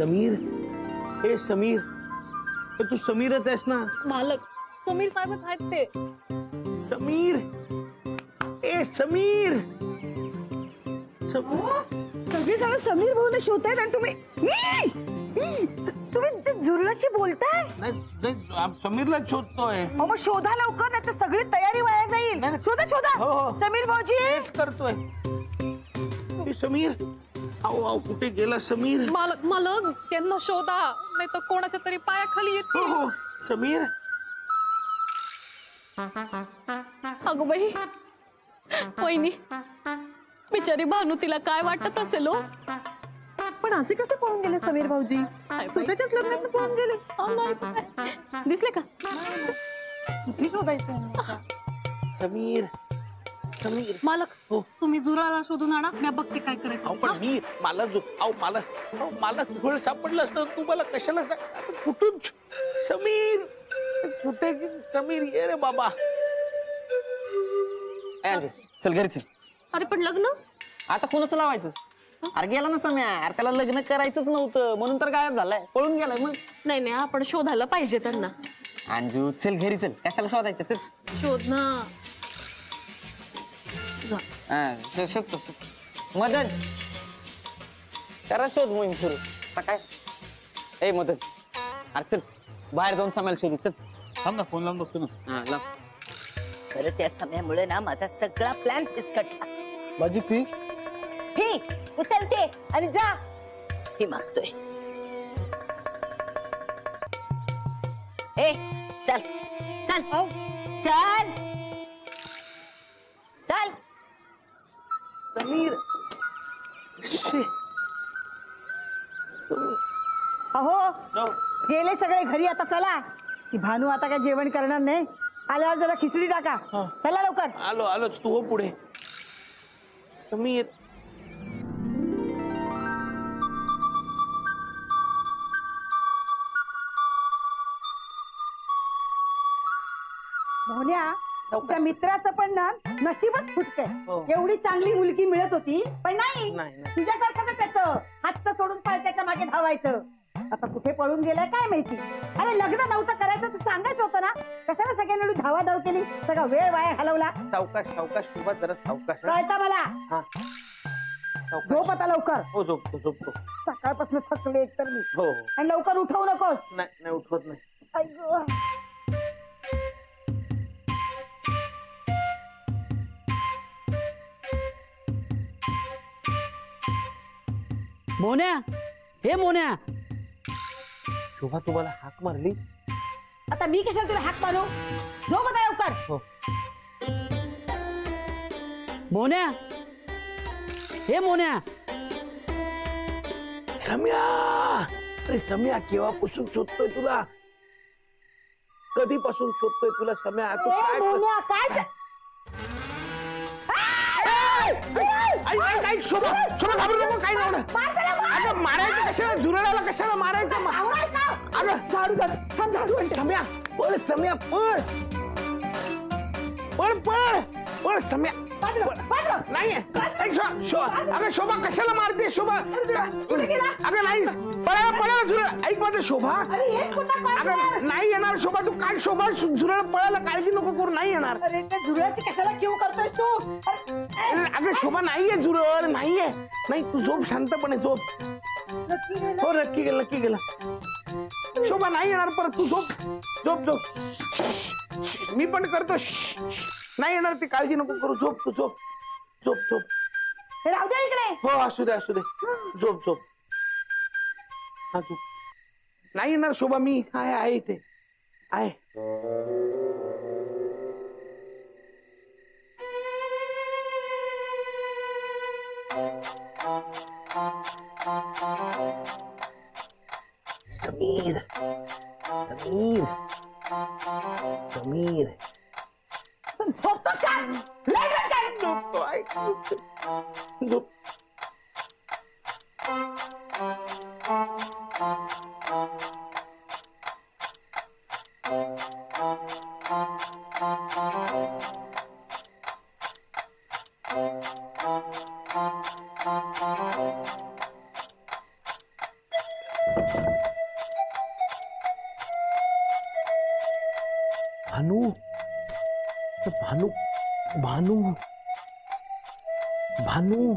समीर, ए समीर, तू समीरच आहेस ना? मालक समीर साहेबच आहेत ते. समीर, ए समीर, सगळे जण समीर भाऊला शोधतायत आणि तुम्ही झुरळाशी बोलताय? नाही समीरला शोधतोय. मग शोधा लवकर, नाही तर सगळी तयारी वाया जाईल. शोधा शोधा. हो. समीर भाऊजी तेच करतोय. समीर, आओ आओ, कुठे गेला समीर? मालक मालक त्यांना शोधा, नाही तर कोणाच्या तरी पायाखाली येते. हो समीर. अगं बाई, वहिनी बिचारी भानू, तिला काय वाटत असेल हो? पण असे कसे पळून गेले समीर भाऊजी? स्वतःच्याच लग्नात पळून गेले. दिसले का? कुठे शोधायचं? समीर, समीर. मालक हो. तुम्ही झुरळाला शोधून आणा, मी बघते काय करायचं. पण मी मला झुरळ सापडलं असतं, तू मला कशाला कुठून? समीर कुठे? समीर ये रे बाबा. चल घरी चल. अरे पण लग्न आता कोणाचं लावायचं? अरे गेला ना सम्या, अरे त्याला लग्न करायचंच नव्हतं म्हणून तर गायब झालाय, पळून गेलाय. मग नाही नाही, आपण शोधायला पाहिजे त्यांना. अंजू चल घरी चल, कशाला शोधायचं? चल. शोध ना. शोधतो. मदन करा शोध मोहीम सुरू. काय ए मदन, अरे चल बाहेर जाऊन सम्याला शोधू. चल थांब ना, फोन लावून बघतो ना. हा लाव. खरं त्या समयामुळे ना माझा सगळा प्लॅन फिसकटला. माझी फी उचलते आणि जा. फी मागतोय. ए चल चल चल चल. समीर. अहो गेले सगळे घरी. आता चला. की भानू आता काय जेवण करणार नाही. आल्यावर जरा खिचडी टाका. चला लवकर. आलोच. तू हो पुढे. समीर. मोहन्या, त्या मित्राचं पण ना नशीबच फुटकंय. एवढी चांगली मुलगी मिळत होती, पण नाही. तुझ्यासारखं त्याचं हात सोडून त्याच्या मागे धावायचं. आता कुठे पळून गेलाय काय माहिती. अरे लग्न नव्हतं करायचं तर सांगायचं होतं ना. कशाला सगळ्यांनी धावाधाव केली, सगळा वेळ वाया घालवला. सावकाश शोभा, जरा सावकाश. कळतं मला. झोप आता लवकर. हो झोपतो. सकाळपासून थकले एकतर मी. हो. आणि लवकर उठवू नकोस. नाही उठवत नाही. अय्यो. मोन्या, हे मोन्या. शोभा तुम्हाला हाक मारली? आता मी कशाला तुला हाक मारू? झोप आता लवकर. हो. मोन्या, हे मोन्या. सम्या, अरे सम्या, केव्हापासून शोधतोय तुला? कधीपासून शोधतोय तुला सम्या? तू काय मोन्या, काय शोभा घाबरू नको. काय नाही होणार. मारायचं कशाला? झुरळाला कशाला मारायचं? सम्या पळ. सम्या पळ. सम्या नाही. अगं शोभा कशाला मारते? शोभा अगं नाही. पळायला झुरळ. ऐक माझं शोभा. अगं नाही येणार शोभा. तू काय शोभा, झुरळ पळायला काळजी नको करू. नाही येणार. अरे त्या झुरळाची कशाला क्यू करतोयस तू? अगं शोभा नाहीये झुरळ. नाहीये. नाही तू झोप, शांतपणे झोप. हो नक्की गेला. शोभा नाही येणार परत. तू झोप. मी पण करतो. नाही येणार ती, काळजी नको करू. झोप तू. झोप. राहू दे इकडे. हो असू दे. झोप. हा झोप. नाही येणार शोभा. मी आहे इथे आहे. समीर. झोपतोस का? झोप. भानू भानू भानू भानू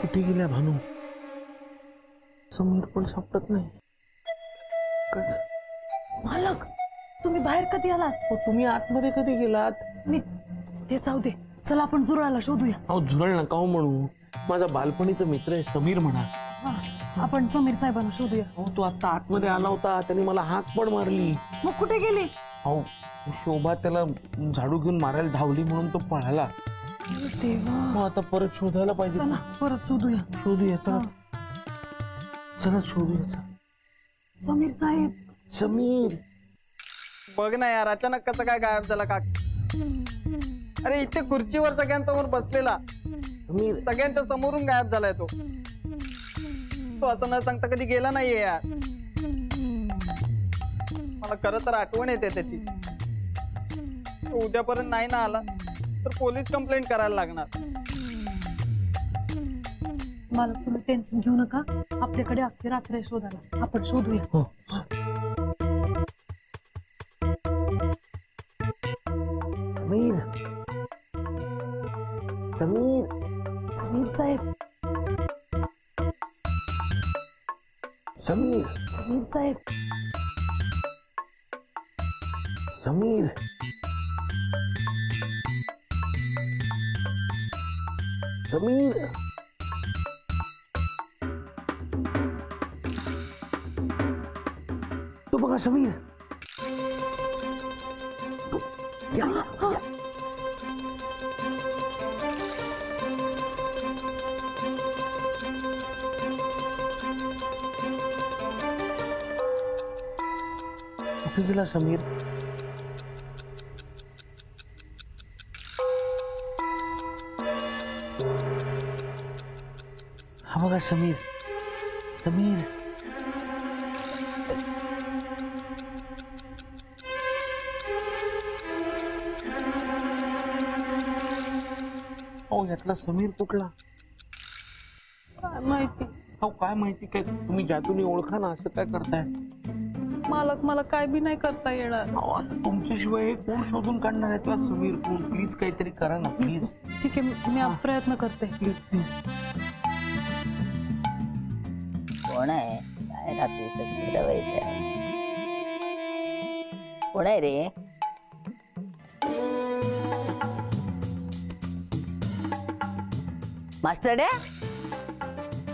कुठे गेल्या भानू? समीर पण सापडत नाही. मालक तुम्ही बाहेर कधी आलात? तुम्ही आतमध्ये कधी गेलात? मी ते जाऊ दे, चला आपण जुराळला शोधूया. अहो झुरळ नका हो म्हणू, माझा बालपणीचा मित्र आहे समीर म्हणा. आपण समीर साहेबांना शोधूया. हो तो आता आतमध्ये आला होता, त्याने मला हाक पण मारली. मग कुठे गेले? अहो शोभा त्याला झाडू घेऊन मारायला धावली म्हणून तो पळाला. मग आता परत शोधायला पाहिजे. चला परत शोधूया. शोधूया चला. चला शोधूया. समीर साहेब. समीर बघ ना यार, अचानक कसं काय गायब झाला का? अरे इथे खुर्चीवर सगळ्यांसमोर बसलेला, समीर सगळ्यांच्या समोरून गायब झालाय तो. तो असं न सांगता कधी गेला नाहीये यार. मला खरं तर आठवण येते त्याची. तो उद्यापर्यंत नाही ना आला तर पोलीस कंप्लेंट करायला लागणार. मालक तुम्ही टेन्शन घेऊ नका, आपल्याकडे अख्खी रात्र आहे शोधायला. आपण शोधूया. हो. समीर समीर समीर साहेब. समीर समीर साहेब. समीर समीर तो बघा समीर. कुठे गेला समीर? हा बघा समीर. समीर यातला समीर कुठला? काय माहिती. अहो काय माहिती काय, तुम्ही जादूने ओळखा ना, असं काय करताय? मालक मला काय बी नाही करता येणार. अहो आता तुमच्याशिवाय हे कोण शोधून काढणार आहे त्याला समीर कोण? प्लीज काहीतरी करा ना प्लीज. ठीक आहे, मी प्रयत्न करते. Please please. कोण आहे काय रात्री दवायचं? कोण आहे रे? मास्टर डे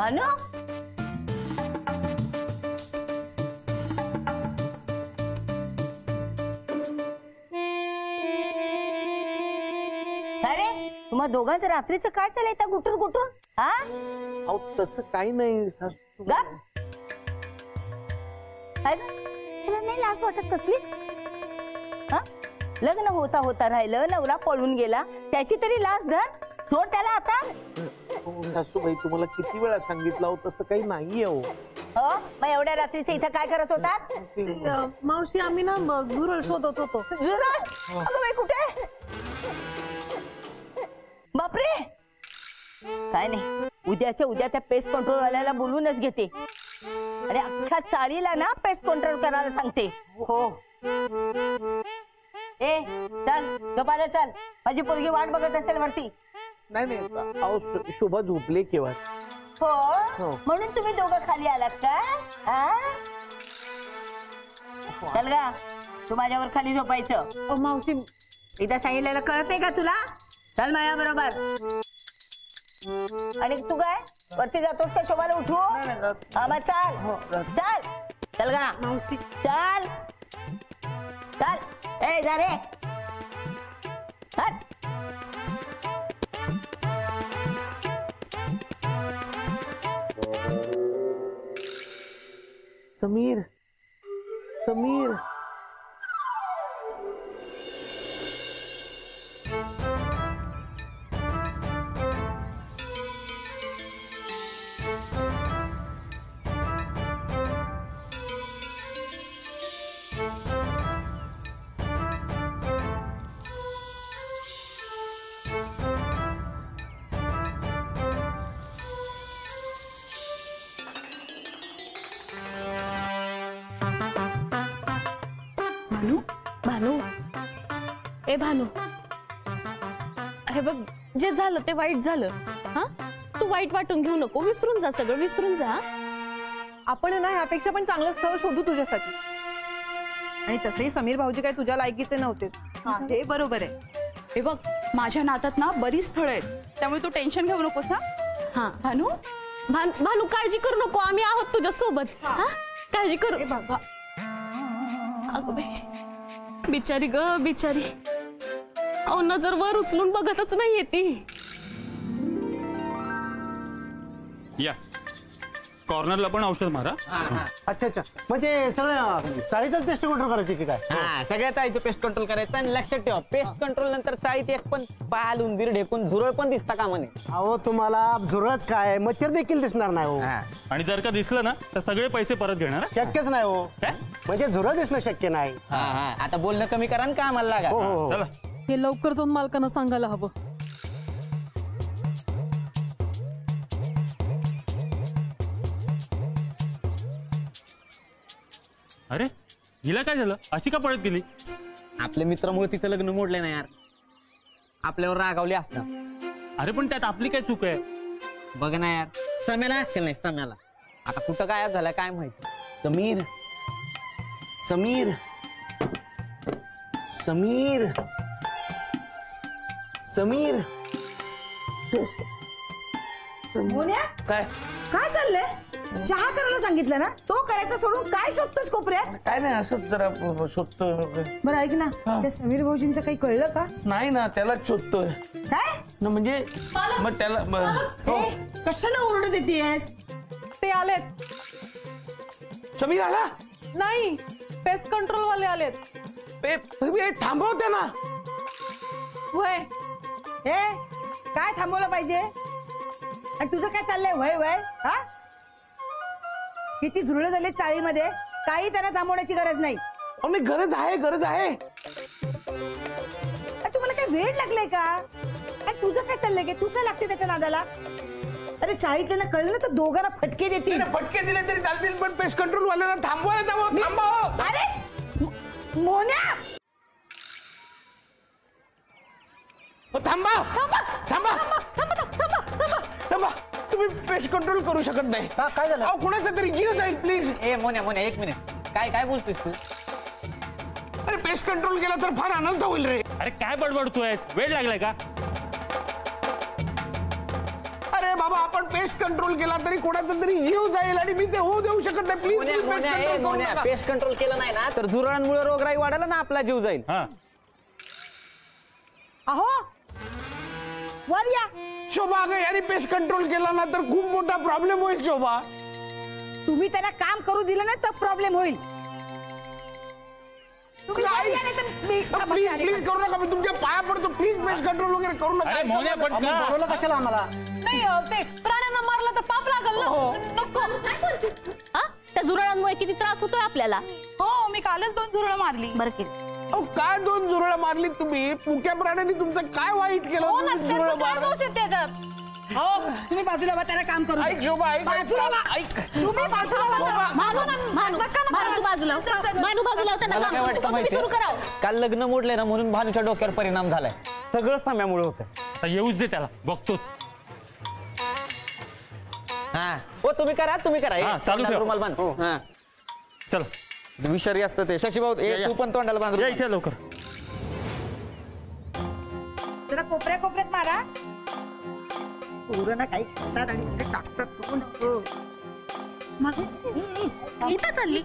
अनु अरे तुम्हा दोघांचं रात्रीचं काय चाललंय त्या गुटूर गुटूर? हा अहो तसं काही नाही सासू. गा काय ग? तुला नाही लाज वाटत कसली? हा लग्न होता होता राहिलं, नवरा पळून गेला, त्याची तरी लाज धर. सोड त्याला आता. सासूबाई तुम्हाला किती वेळा सांगितलं हो, तसं काही नाहीये हो. हो मग एवढ्या रात्रीचे इथं काय करत होतात? मावशी आम्ही ना झुरळ शोधत होतो. जुरळ? अगं बाई कुठे? बापरे. काय नाही, उद्याच्या उद्या त्या पेस्ट कंट्रोल वाल्याला बोलूनच घेते आणि अख्ख्या चाळीला ना पेस्ट कंट्रोल करायला सांगते. हो ए चल झोपायला चल, माझी पोरगी वाट बघत असेल वरती. नाही नाही अहो शोभा झोपले केव्हा. हो म्हणून तुम्ही दोघं खाली आलात का? चल गा तू माझ्यावर खाली झोपायचं. मावशी एकदा सांगितलेलं कळत नाही का तुला? चल माझ्या बरोबर. आणि तू काय वरती जातोस का शोभाला उठवू? हा मग चाल चाल. चल गा मावशी चल चल ए जा रे हट. समीर समीर भानू भानू ए भानू हे बघ जे झालं ते वाईट झालं. हा तू वाईट वाटून घेऊ नको. विसरून जा सगळं विसरून जा. आपण ना यापेक्षा पण चांगलं स्थळ शोधू तुझ्यासाठी. आणि तसंही समीर भाऊजी काय तुझ्या लायकीचे नव्हते. हे बरोबर आहे. हे बघ माझ्या नातात ना बरीच स्थळ आहेत त्यामुळे तू टेन्शन घेऊ नकोस ना. हा भानू भानू काळजी करू नको. आम्ही आहोत तुझ्या सोबत. हा काळजी करू. बाबा अगं बाई बिचारी ग बिचारी. अहो नजर वर उचलून बघतच नाहीये ती. या कॉर्नरला पण औषध मारा. अच्छा अच्छा म्हणजे सगळं चाळीचाच पेस्ट कंट्रोल करायची की काय? हा सगळ्या चाळीचं पेस्ट कंट्रोल करायचं. आणि लक्षात ठेवा पेस्ट कंट्रोल नंतर चाळीत एक पण पाल उंदीर ढेकून झुरळ पण दिसता कामा नये. अहो तुम्हाला झुरळच काय मच्छर देखील दिसणार नाही हो. आणि जर का दिसलं ना तर सगळे पैसे परत घेणार. शक्यच नाही हो. काय? म्हणजे झुरळ दिसणं शक्य नाही. आता बोलणं कमी करा ना कामाला लागा. हो हो चला हे लवकर जाऊन मालकांना सांगायला हवं. अरे हिला काय झालं अशी का पळत गेली. आपल्या मित्रामुळे तिचं लग्न मोडलं ना यार. आपल्यावर रागावली असणार. अरे पण त्यात आपली काय चूक आहे. बघ ना यार सम्याला असेल नाही सम्याला. आता कुठं काय झालं काय माहिती. समीर समीर समीर समीर मोन्या काय काय चाललंय? चहा करायला सांगितलं ना तो करायचा सोडून काय शोधतोस कोपऱ्यात? काय नाही असंच जरा शोधतोय. बरं ऐक ना त्या समीर भाऊजींचं काही कळलं का? नाही ना त्यालाच शोधतोय काय ना. म्हणजे मग त्याला हो. कशाला ओरडत येतेस? ते आलेत. समीर आला. नाही पेस्ट कंट्रोल वाले आलेत. थांबवते ना. वय ए काय थांबवलं पाहिजे? आणि तुझं काय चाललंय वय वय हा? किती झुरळ झाले चाळीमध्ये. काही त्यांना थांबवण्याची गरज नाही. नाही गरज आहे गरज आहे. तुम्हाला काय वेळ लागलाय का? आणि तुझं काय चाललंय की तू काय लागते त्याच्या नादाला? अरे चाळीतल्या कळलं ना तर दोघांना फटके देतील. फटके दिले तरी चालतील पण पेस्ट कंट्रोल वाल्याला थांबवायला थांबव. अरे मोन्या थांबा थांबा थांबा. तुम्ही पेस्ट कंट्रोल करू शकत नाही. काय झालं? अहो कुणाचा तरी जीव जाईल प्लीज. ए मोन्या मोन्या एक मिनिट. काय काय बोलतोस तू. अरे पेस्ट कंट्रोल केला तर फार अनर्थ होईल रे. अरे काय बडबडतोय वेळ लागलाय का. अरे बाबा आपण पेस्ट कंट्रोल केला तरी कोणाचा तरी जीव जाईल आणि मी ते होऊ देऊ शकत नाही. प्लीज पेस्ट कंट्रोल केलं नाही ना तर झुरळांमुळे रोगराई वाढायला ना आपला जीव जाईल. हा अहो वर या. शोभा अगं याने पेस्ट कंट्रोल केला ना तर खूप मोठा प्रॉब्लेम होईल शोभा. तुम्ही त्याला काम करू दिलं ना तर प्रॉब्लेम होईल. तुम्ही वर या नाही तर मी- प्लीज प्लीज करू नका. मी तुमच्या पाया पडतो प्लीज पेस्ट कंट्रोल वगैरे करू नका. अरे मोन्या पण अहो, का? बोलवलं कशाला आम्हाला? नाही ते प्राण्यांना मारलं तर पाप लागल ना. नको. काय बोलतेस? हा त्या झुरळांमुळे किती त्रास होतोय आपल्याला. हो मी कालच 2 झुरळ मारली. बरं केलं. अहो काय 2 झुरळ मारली तुम्ही. मुक्या प्राण्याने तुमचं काय वाईट केलं. हो ना झुरळ त्याचं काय मारलं. दोष आहे त्याच्यात? हो तुम्ही बाजूला वा त्याला काम करू ऐक द्या. शोभा ऐक बाजूला वा. तुम्ही बाजूला वा. भानू तू बाजूला भानू बाजूला त्यांना मला काम काय करू वाटतं दे. तुम्ही माहिती सुरू करावं. काल लग्न मोडले ना म्हणून भानूच्या डोक्यावर परिणाम झालाय. सगळं साम्यामुळे होतं. आता येऊच दे त्याला बघतोच. हा हो तुम्ही करा तुम्ही करा. हा, चालू ठेव. रुमाल बांध. हा चला विषारी असतं ते. शशीभाऊ या. तू पण तोंडाला बांध या रुमाल. इथे लवकर. जरा कोपऱ्या कोपऱ्यात मारा. पोरं ना काही खातात आणि टाकतात. इथं चालली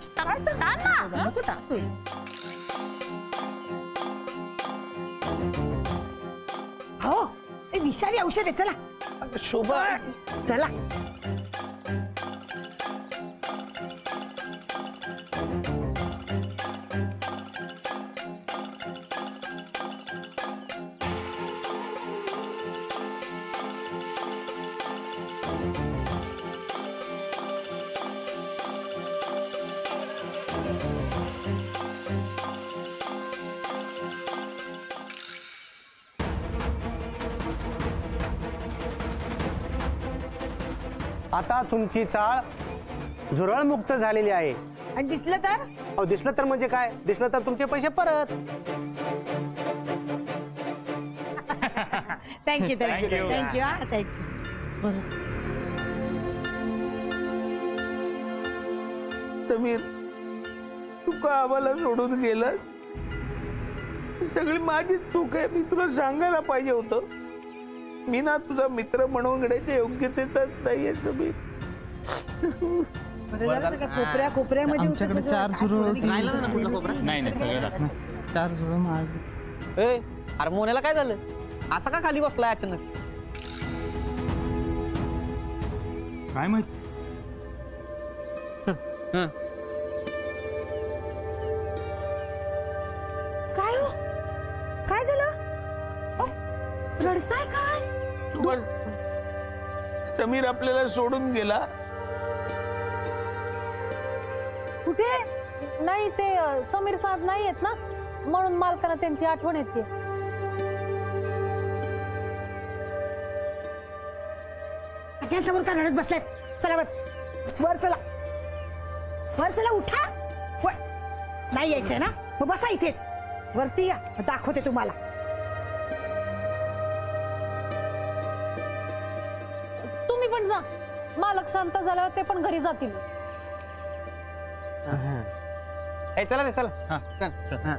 हो ते विषारी औषध आहे चला अगं शोभा चला. आता तुमची चाळ झुरळमुक्त झालेली आहे. आणि दिसलं तर अहो दिसलं तर म्हणजे काय? दिसलं तर तुमचे पैसे परत. Thank you thank you Thank you. Thank you हा थँक्यू. समीर तू का आम्हाला सोडून गेलास? सगळी माझी चूक आहे. मी तुला सांगायला पाहिजे होतं. मी ना तुझा मित्र म्हणून गड्याच्या योग्यतेतच नाहीये समीर. कोपऱ्या कोपऱ्यामध्ये आमच्याकडे होतं चार सगळं. झुरळ होती. राहिला ना कुठला कोपरा? नाही नाही सगळं दाखव. चार झुरळ मारली. ए अरे मोन्याला काय झालं? असा का खाली बसलाय अचानक? काय माहित? काय हो काय झालं? अहो, रडताय काय? समीर आपल्याला सोडून गेला. कुठे? नाही ते समीर साहेब नाही आहेत ना म्हणून मालकाला त्यांची आठवण येते. सगळ्यांसमोर का रडत बसलात? चला वर चला वर चला उठा. वर. नाही यायचंय ना मग बसा इथेच. वरती या दाखवते तुम्हाला. तुम्ही पण जा. मालक शांत झाल्यावर ते पण घरी जातील. ए चला रे चला. हा. चल. हा.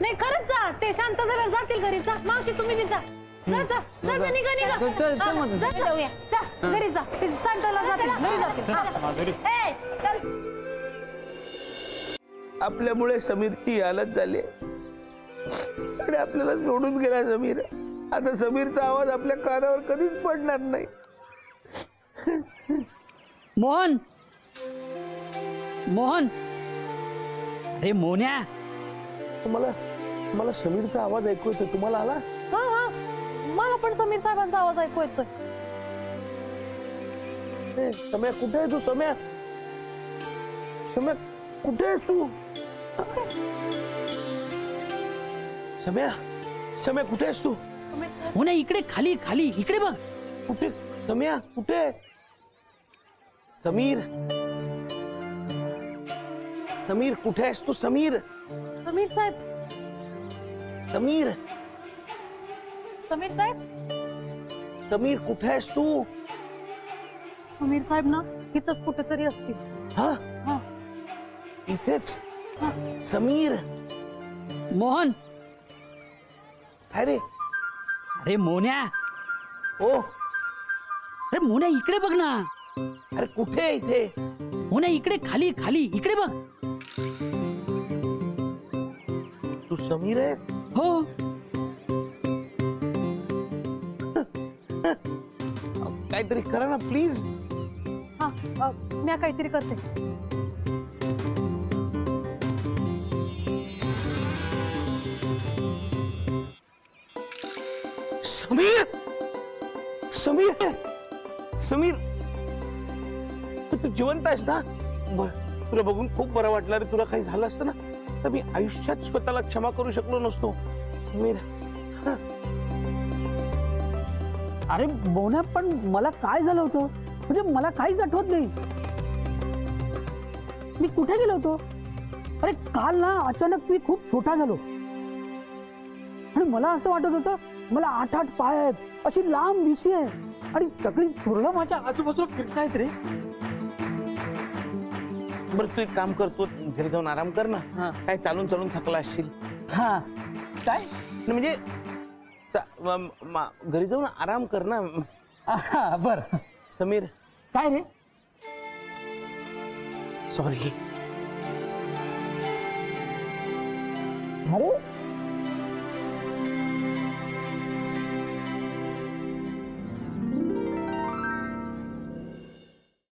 नाही खरंच जा. ते शांत झाल्यावर जातील घरी. जा मावशी तुम्ही बी जा. जा जा जा जा निघा निघा. चल, चल, चल हा, मधून. जा जा जा घरी जा. ते शांतला जातील घरी जातील. हा. माधुरी ए, चल. आपल्यामुळे समीरची हालत झाली आणि आपल्याला सोडून गेला समीर. आता समीरचा आवाज आपल्या कानावर कधीच पडणार नाही. मोहन मोहन अरे मोन्या मला समीरचा आवाज ऐकू येतो. तुम्हाला आला? हा हा मला पण समीर साहेबांचा आवाज ऐकू येतोय. ए, सम्या कुठे आहे तू? सम्या सम्या कुठे आहेस तू? सम्या सम्या कुठे आहेस तू? मोन्या इकडे खाली खाली इकडे बघ. कुठे? सम्या कुठे? समीर समीर कुठे आहेस तू? समीर समीर साहेब समीर समीर साहेब समीर कुठे आहेस तू? समीर साहेब ना इथंच कुठेतरी असतील. हा हा. इथेच. समीर मोहन अरे अरे मोन्या ओ अरे मोन्या इकडे बघ ना. अरे कुठे? इथे मोन्या इकडे खाली खाली इकडे बघ. तू समीर आहेस? हो काहीतरी करा ना प्लीज. हा मी काहीतरी करते. समीर समीर समीर तू जिवंत आहेस ना? बरं तुला बघून खूप बरं वाटलं रे. तुला काही झालं असतं ना तर मी आयुष्यात स्वतःला क्षमा करू शकलो नसतो. समीर हा. अरे मोन्या पण मला काय झालं होतं म्हणजे मला काहीच आठवत नाही. मी कुठे गेलो होतो? अरे काल ना अचानक मी खूप छोटा झालो आणि मला असं वाटत होतं मला 8-8 पाय आहेत, अशी लांब मिशी आहे आणि सगळी झुरळं माझ्या आजूबाजूला फिरतायत रे. बरं तू एक काम कर, तू घरी जाऊन आराम कर ना. काय चालून चालून थकला असशील. हा काय म्हणजे घरी जाऊन आराम कर ना. बर समीर काय रे सॉरी. अरे